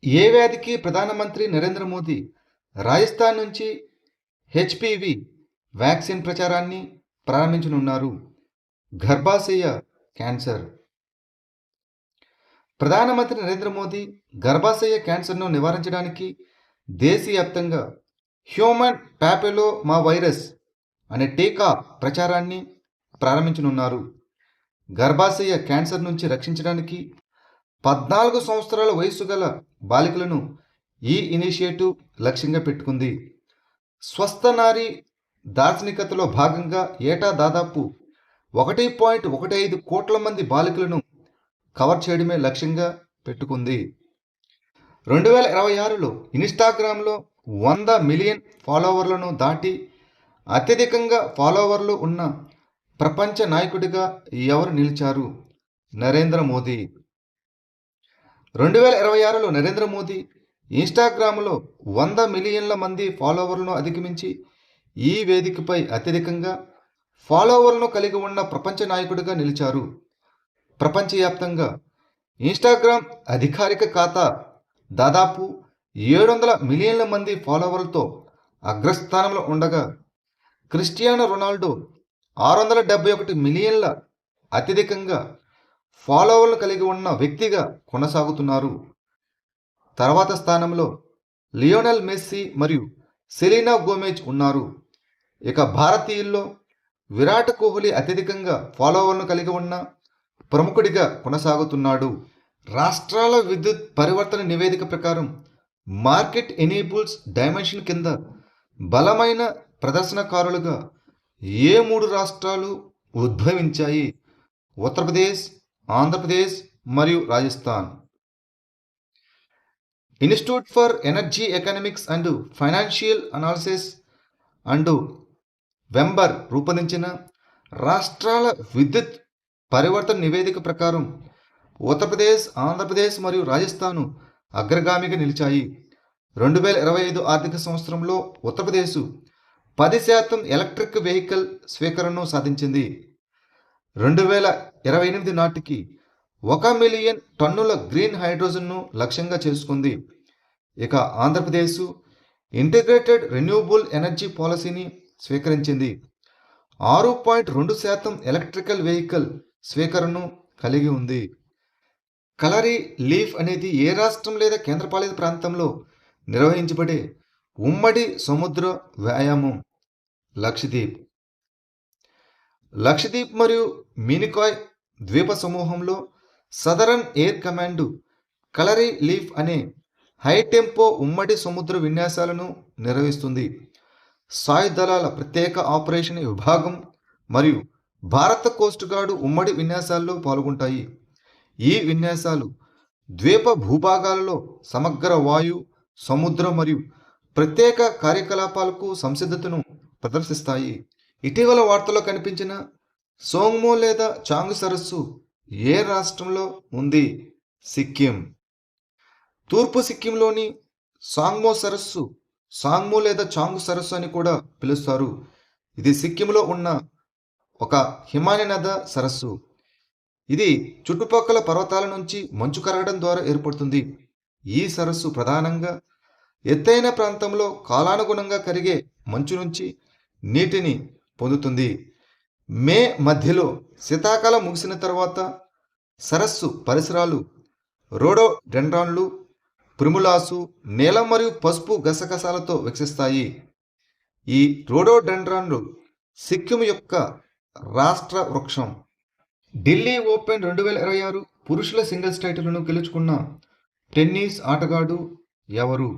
ఏ వ్యాధికి ప్రధానమంత్రి నరేంద్ర మోదీ రాజస్థాన్ నుంచి హెచ్పివి వ్యాక్సిన్ ప్రచారాన్ని ప్రారంభించనున్నారు? గర్భాశయ క్యాన్సర్. ప్రధానమంత్రి నరేంద్ర మోదీ గర్భాశయ క్యాన్సర్ను నివారించడానికి దేశవ్యాప్తంగా హ్యూమన్ ప్యాపిలోమా వైరస్ అనే టీకా ప్రచారాన్ని ప్రారంభించనున్నారు. గర్భాశయ క్యాన్సర్ నుంచి రక్షించడానికి 14 సంవత్సరాల వయసు గల బాలికలను ఈ ఇనిషియేటివ్ లక్ష్యంగా పెట్టుకుంది. స్వస్థ నారీ దార్శనికతలో భాగంగా ఏటా దాదాపు 1.15 కోట్ల మంది బాలికలను కవర్ చేయడమే లక్ష్యంగా పెట్టుకుంది. 2026లో ఇన్స్టాగ్రామ్లో 100 మిలియన్ ఫాలోవర్లను దాటి అత్యధికంగా ఫాలోవర్లు ఉన్న ప్రపంచ నాయకుడిగా ఎవరు నిలిచారు? నరేంద్ర మోదీ. 2026లో నరేంద్ర మోదీ ఇన్స్టాగ్రామ్లో 100 మిలియన్ల మంది ఫాలోవర్లను అధిగమించి ఈ వేదికపై అత్యధికంగా ఫాలోవర్లను కలిగి ఉన్న ప్రపంచ నాయకుడిగా నిలిచారు. ప్రపంచవ్యాప్తంగా ఇన్స్టాగ్రామ్ అధికారిక ఖాతా దాదాపు 700 మిలియన్ల మంది ఫాలోవర్లతో అగ్రస్థానంలో ఉండగా క్రిస్టియానో రొనాల్డో 671 మిలియన్ల అత్యధికంగా ఫాలోవర్లు కలిగి ఉన్న వ్యక్తిగా కొనసాగుతున్నారు. తర్వాత స్థానంలో లియోనెల్ మెస్సీ మరియు సెలీనా గోమెజ్ ఉన్నారు. ఇక భారతీయుల్లో విరాట్ కోహ్లీ అత్యధికంగా ఫాలోవర్లను కలిగి ఉన్న ప్రముఖుడిగా కొనసాగుతున్నాడు. రాష్ట్రాల విద్యుత్ పరివర్తన నివేదిక ప్రకారం మార్కెట్ ఎనేబుల్స్ డైమెన్షన్ కింద బలమైన ప్రదర్శనకారులుగా ఏ 3 రాష్ట్రాలు ఉద్భవించాయి? ఉత్తరప్రదేశ్, ఆంధ్రప్రదేశ్ మరియు Rajasthan. Institute for energy economics and financial analysis and Ember రూపొందించిన రాష్ట్రాల విద్యుత్ పరివర్తన నివేదిక ప్రకారం ఉత్తరప్రదేశ్, ఆంధ్రప్రదేశ్ మరియు రాజస్థాన్ అగ్రగామిగా నిలిచాయి. 2025 ఆర్థిక సంవత్సరంలో ఉత్తరప్రదేశ్ 10% ఎలక్ట్రిక్ వెహికల్ స్వీకరణను సాధించింది. 2028 నాటికి 1 మిలియన్ టన్నుల గ్రీన్ హైడ్రోజన్ను లక్ష్యంగా చేసుకుంది. ఇక ఆంధ్రప్రదేశ్ ఇంటిగ్రేటెడ్ రెన్యూవబుల్ ఎనర్జీ పాలసీని స్వీకరించింది. 6.2% ఎలక్ట్రికల్ వెహికల్ స్వీకరణను కలిగి ఉంది. కలరీ లీఫ్ అనేది ఏ రాష్ట్రం లేదా కేంద్రపాలిత ప్రాంతంలో నిర్వహించబడే ఉమ్మడి సముద్ర వ్యాయామం? లక్షద్వీప్. లక్షద్వీప్ మరియు మినికాయ్ ద్వీప సమూహంలో సదరన్ ఎయిర్ కమాండ్ కలరీ లీఫ్ అనే హై టెంపో ఉమ్మడి సముద్ర విన్యాసాలను నిర్వహిస్తుంది. సాయుధ దళాల ప్రత్యేక ఆపరేషన్ విభాగం మరియు భారత కోస్ట్ గార్డు ఉమ్మడి విన్యాసాల్లో పాల్గొంటాయి. ఈ విన్యాసాలు ద్వీప భూభాగాలలో సమగ్ర వాయు, సముద్ర మరియు ప్రత్యేక కార్యకలాపాలకు సంసిద్ధతను ప్రదర్శిస్తాయి. ఇటీవల వార్తల్లో కనిపించిన సోంగ్మో లేదా చాంగ్ సరస్సు ఏ రాష్ట్రంలో ఉంది? సిక్కిం. తూర్పు సిక్కింలోని సాంగ్మో సరస్సు సాంగ్మో లేదా చాంగ్ సరస్సు అని కూడా పిలుస్తారు. ఇది సిక్కింలో ఉన్న ఒక హిమాలయ నద సరస్సు. ఇది చుట్టుపక్కల పర్వతాల నుంచి మంచు కరగడం ద్వారా ఏర్పడుతుంది. ఈ సరస్సు ప్రధానంగా ఎత్తైన ప్రాంతంలో కాలానుగుణంగా కరిగే మంచు నుంచి నీటిని పొందుతుంది. మే మధ్యలో శీతాకాలం ముగిసిన తర్వాత సరస్సు పరిసరాలు రోడోడెండ్రాన్లు, ప్రిములాసు, నీలం మరియు పసుపు గసగసాలతో వికసిస్తాయి. ఈ రోడోడెండ్రాన్లు సిక్కిం యొక్క రాష్ట్ర వృక్షం. ఢిల్లీ ఓపెన్ 2026 పురుషుల సింగిల్స్ టైటిల్ను గెలుచుకున్న టెన్నిస్ ఆటగాడు ఎవరు?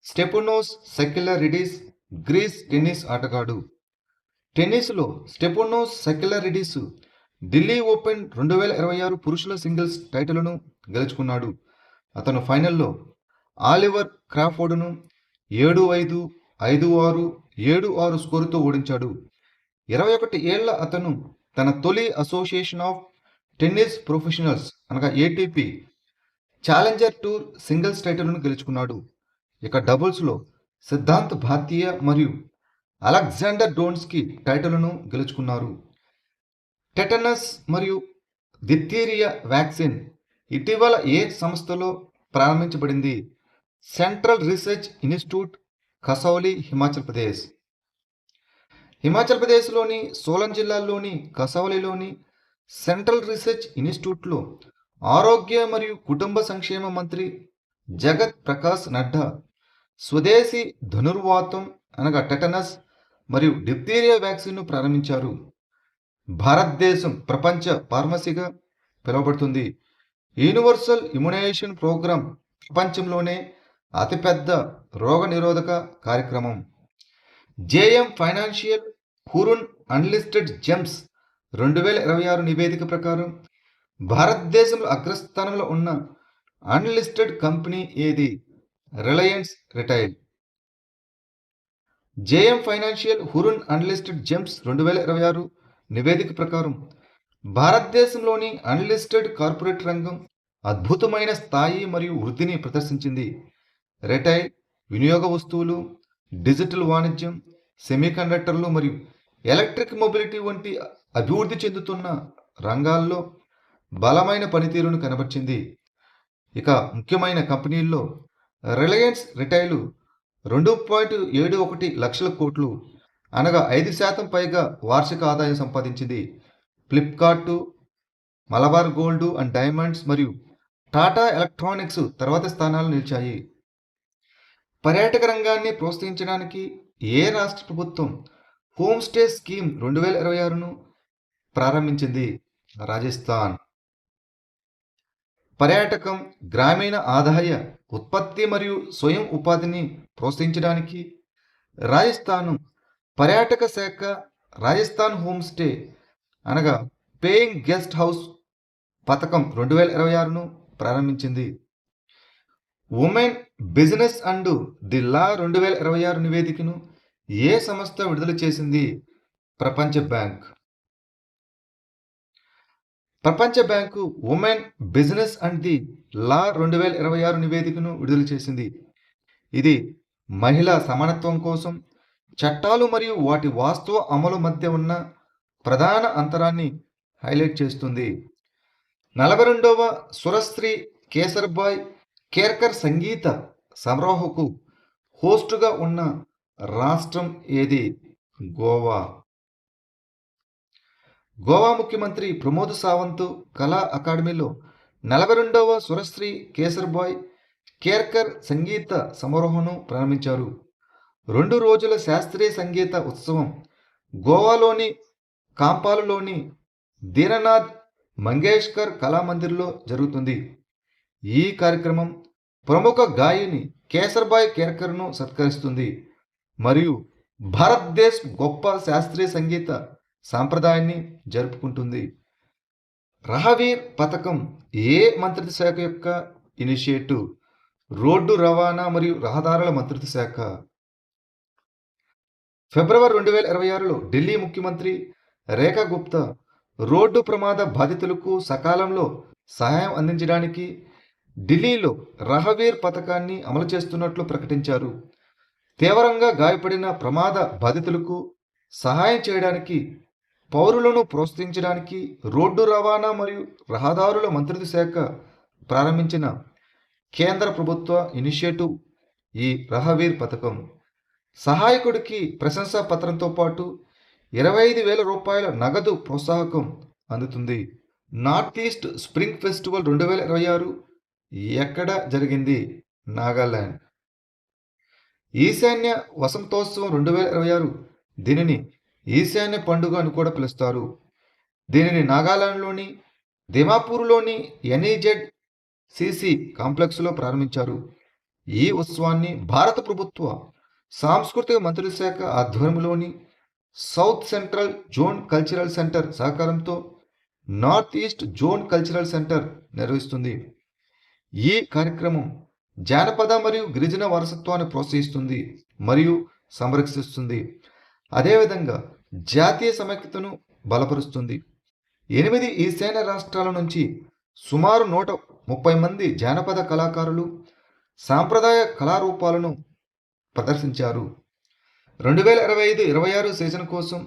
స్టెఫనోస్ సకిలరిడిస్, గ్రీస్ టెన్నిస్ ఆటగాడు. టెన్నిస్లో స్టెఫనోస్ సకిలరిడిస్ ఢిల్లీ ఓపెన్ 2026 పురుషుల సింగిల్స్ టైటిల్ను గెలుచుకున్నాడు. అతను ఫైనల్లో ఆలివర్ క్రాఫోర్డ్ను 7-5, 5-6, 7-6 స్కోరుతో ఓడించాడు. 21 ఏళ్ల అతను తన తొలి అసోసియేషన్ ఆఫ్ టెన్నిస్ ప్రొఫెషనల్స్ అనగా ఏటీపీ ఛాలెంజర్ టూర్ సింగిల్స్ టైటిల్ను గెలుచుకున్నాడు. ఇక డబుల్స్లో సిద్ధాంత్ భాతియా మరియు అలెగ్జాండర్ డోన్స్కీ టైటిల్ను గెలుచుకున్నారు. టెటనస్ మరియు డిప్తీరియా వ్యాక్సిన్ ఇటీవల ఏ సంస్థలో ప్రారంభించబడింది? Central research institute, Kasauli, Himachal Pradesh. Himachal ప్రదేశ్లోని సోలన్ జిల్లాలోని కసౌలిలోని సెంట్రల్ రీసెర్చ్ ఇన్స్టిట్యూట్లో ఆరోగ్య మరియు కుటుంబ సంక్షేమ మంత్రి జగత్ ప్రకాష్ నడ్డా స్వదేశీ ధనుర్వాతం అనగా టెటనస్ మరియు డిప్తీరియా వ్యాక్సిన్ను ప్రారంభించారు. భారతదేశం ప్రపంచ ఫార్మసీగా పిలువబడుతుంది. యూనివర్సల్ ఇమ్యునైజేషన్ ప్రోగ్రాం ప్రపంచంలోనే అతిపెద్ద రోగనిరోధక కార్యక్రమం. JM Financial Hurun unlisted gems 2026 నివేదిక ప్రకారం భారతదేశంలో అగ్రస్థానంలో ఉన్న అన్లిస్టెడ్ కంపెనీ ఏది? Reliance Retail. JM Financial Hurun unlisted gems 2026 నివేదిక ప్రకారం భారతదేశంలోని అన్లిస్టెడ్ కార్పొరేట్ రంగం అద్భుతమైన స్థాయి మరియు వృద్ధిని ప్రదర్శించింది. రిటైల్, వినియోగ వస్తువులు, డిజిటల్ వాణిజ్యం, సెమీకండక్టర్లు మరియు ఎలక్ట్రిక్ మొబిలిటీ వంటి అభివృద్ధి చెందుతున్న రంగాల్లో బలమైన పనితీరును కనబర్చింది. ఇక ముఖ్యమైన కంపెనీల్లో రిలయన్స్ రిటైల్ 2.71 లక్షల కోట్లు అనగా 5% పైగా వార్షిక ఆదాయం సంపాదించింది. Flipkart, Malabar gold and diamonds మరియు టాటా ఎలక్ట్రానిక్స్ తర్వాతి స్థానాలు నిలిచాయి. పర్యాటక రంగాన్ని ప్రోత్సహించడానికి ఏ రాష్ట్ర ప్రభుత్వం హోమ్ స్టే స్కీమ్ 2026ను ప్రారంభించింది? రాజస్థాన్. పర్యాటకం, గ్రామీణ ఆదాయ ఉత్పత్తి మరియు స్వయం ఉపాధిని ప్రోత్సహించడానికి రాజస్థాన్ పర్యాటక శాఖ రాజస్థాన్ హోమ్ స్టే అనగా పేయింగ్ గెస్ట్ హౌస్ పథకం 2026ను ప్రారంభించింది. Women business and the law 2026 నివేదికను ఏ సంస్థ విడుదల చేసింది? ప్రపంచ బ్యాంక్. ప్రపంచ bank women business and the law 2026 నివేదికను విడుదల చేసింది. ఇది మహిళా సమానత్వం కోసం చట్టాలు మరియు వాటి వాస్తవ అమలు మధ్య ఉన్న ప్రధాన అంతరాన్ని హైలైట్ చేస్తుంది. 42వ సురశ్రీ కేసర్భాయ్ కేర్కర్ సంగీత సమారోహకు హోస్టుగా ఉన్న రాష్ట్రం ఏది? గోవా. గోవా ముఖ్యమంత్రి ప్రమోద్ సావంత్ కళా అకాడమీలో 42వ సురశ్రీ కేసర్భాయ్ కేర్కర్ సంగీత సమారోహను ప్రారంభించారు. 2 రోజుల శాస్త్రీయ సంగీత ఉత్సవం గోవాలోని కాంపాలులోని దీననాథ్ మంగేష్కర్ కళామందిర్లో జరుగుతుంది. ఈ కార్యక్రమం ప్రముఖ గాయని కేసర్భాయ్ కేర్కర్ను సత్కరిస్తుంది మరియు భారతదేశ్ గొప్ప శాస్త్రీయ సంగీత సాంప్రదాయాన్ని జరుపుకుంటుంది. రహవీర్ పథకం ఏ మంత్రిత్వ శాఖ యొక్క ఇనిషియేటివ్? రోడ్డు రవాణా మరియు రహదారుల మంత్రిత్వ శాఖ. ఫిబ్రవరి 2026లో ఢిల్లీ ముఖ్యమంత్రి రేఖా గుప్తా రోడ్డు ప్రమాద బాధితులకు సకాలంలో సహాయం అందించడానికి ఢిల్లీలో రహవీర్ పథకాన్ని అమలు చేస్తున్నట్లు ప్రకటించారు. తీవ్రంగా గాయపడిన ప్రమాద బాధితులకు సహాయం చేయడానికి పౌరులను ప్రోత్సహించడానికి రోడ్డు రవాణా మరియు రహదారుల మంత్రిత్వ శాఖ ప్రారంభించిన కేంద్ర ప్రభుత్వ ఇనిషియేటివ్ ఈ రహవీర్ పథకం. సహాయకుడికి ప్రశంసా పత్రంతో పాటు 25,000 రూపాయల నగదు ప్రోత్సాహకం అందుతుంది. నార్త్ ఈస్ట్ స్ప్రింగ్ ఫెస్టివల్ 2026 ఎక్కడ జరిగింది? నాగాలాండ్. ఈశాన్య వసంతోత్సవం 2026 దీనిని ఈశాన్య పండుగ అని కూడా పిలుస్తారు. దీనిని నాగాలాండ్లోని దిమాపూర్లోని ఎన్ఈజెడ్ సిసి కాంప్లెక్స్లో ప్రారంభించారు. ఈ ఉత్సవాన్ని భారత ప్రభుత్వ సాంస్కృతిక మంత్రిత్వ శాఖ ఆధ్వర్యంలోని south central zone cultural centre సహకారంతో north east zone cultural centre నిర్వహిస్తుంది. ఈ కార్యక్రమం జానపద మరియు గిరిజన వారసత్వాన్ని ప్రోత్సహిస్తుంది మరియు సంరక్షిస్తుంది. అదేవిధంగా జాతీయ సమైక్యతను బలపరుస్తుంది. 8 ఈశాన్య రాష్ట్రాల నుంచి సుమారు 130 మంది జానపద కళాకారులు సాంప్రదాయ కళారూపాలను ప్రదర్శించారు. 2025-26 సీజన్ కోసం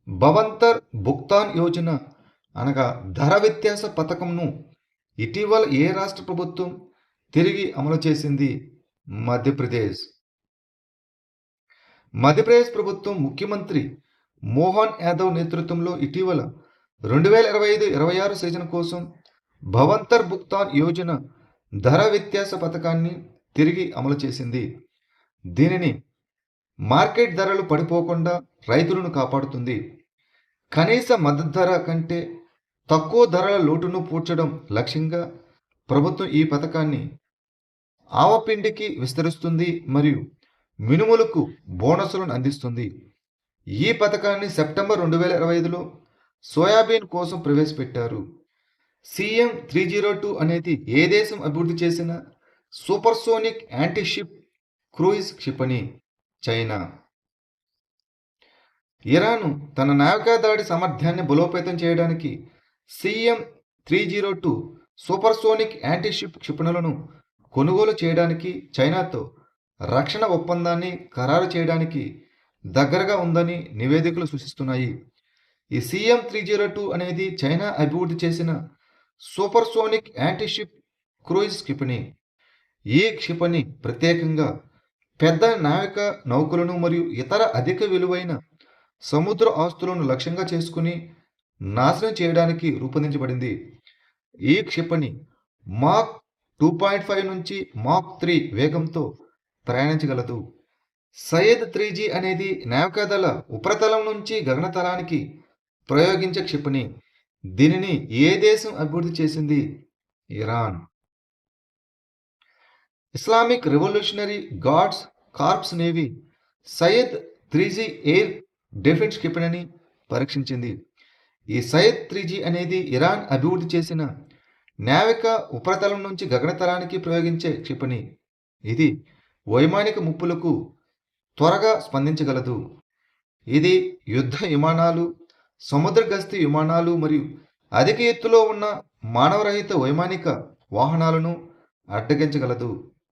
భవంతర్ భుక్తాన్ యోజన అనగా ధర వ్యత్యాస పథకంను ఇటీవల ఏ రాష్ట్ర ప్రభుత్వం తిరిగి అమలు చేసింది? మధ్యప్రదేశ్. మధ్యప్రదేశ్ ప్రభుత్వం ముఖ్యమంత్రి మోహన్ యాదవ్ నేతృత్వంలో ఇటీవల 2025-26 సీజన్ కోసం భవంతర్ భుక్తాన్ యోజన ధర వ్యత్యాస పథకాన్ని తిరిగి అమలు చేసింది. దీనిని మార్కెట్ ధరలు పడిపోకుండా రైతులను కాపాడుతుంది. కనీస మద్దతు ధర కంటే తక్కువ ధరల లోటును పూడ్చడం లక్ష్యంగా ప్రభుత్వం ఈ పథకాన్ని ఆవపిండికి విస్తరిస్తుంది మరియు మినుములకు బోనసులను అందిస్తుంది. ఈ పథకాన్ని సెప్టెంబర్ 2025లో సోయాబీన్ కోసం ప్రవేశపెట్టారు. సీఎం 302 అనేది ఏ దేశం అభివృద్ధి చేసిన సూపర్సోనిక్ యాంటీషిప్ క్రూయిజ్ క్షిపణి? చైనా. ఇరాన్ తన నావికాదాడి సామర్థ్యాన్ని బలోపేతం చేయడానికి సీఎం 302 సూపర్సోనిక్ యాంటీషిప్ క్షిపణులను కొనుగోలు చేయడానికి చైనాతో రక్షణ ఒప్పందాన్ని ఖరారు చేయడానికి దగ్గరగా ఉందని నివేదికలు సూచిస్తున్నాయి. ఈ సీఎం 302 అనేది చైనా అభివృద్ధి చేసిన సూపర్సోనిక్ యాంటీషిప్ క్రూయిజ్ క్షిపణి. ఈ క్షిపణి ప్రత్యేకంగా పెద్ద నావిక నౌకలను మరియు ఇతర అధిక విలువైన సముద్ర ఆస్తులను లక్ష్యంగా చేసుకుని నాశనం చేయడానికి రూపొందించబడింది. ఈ క్షిపణి మాక్ 2.5 నుంచి మాక్ 3 వేగంతో ప్రయాణించగలదు. సయ్యద్ 3G అనేది నావికాదళ ఉపరితలం నుంచి గగనతలానికి ప్రయోగించే క్షిపణి. దీనిని ఏ దేశం అభివృద్ధి చేసింది? Iran. Islamic revolutionary guards corps navy Sayyad 3G air defence క్షిపణిని పరీక్షించింది. ఈ సయ్యద్ 3G అనేది ఇరాన్ అభివృద్ధి చేసిన నావిక ఉపరితలం నుంచి గగనతలానికి ప్రయోగించే క్షిపణి. ఇది వైమానిక ముప్పులకు త్వరగా స్పందించగలదు. ఇది యుద్ధ విమానాలు, సముద్ర గస్తీ విమానాలు మరియు అధిక ఎత్తులో ఉన్న మానవరహిత వైమానిక వాహనాలను అడ్డగించగలదు.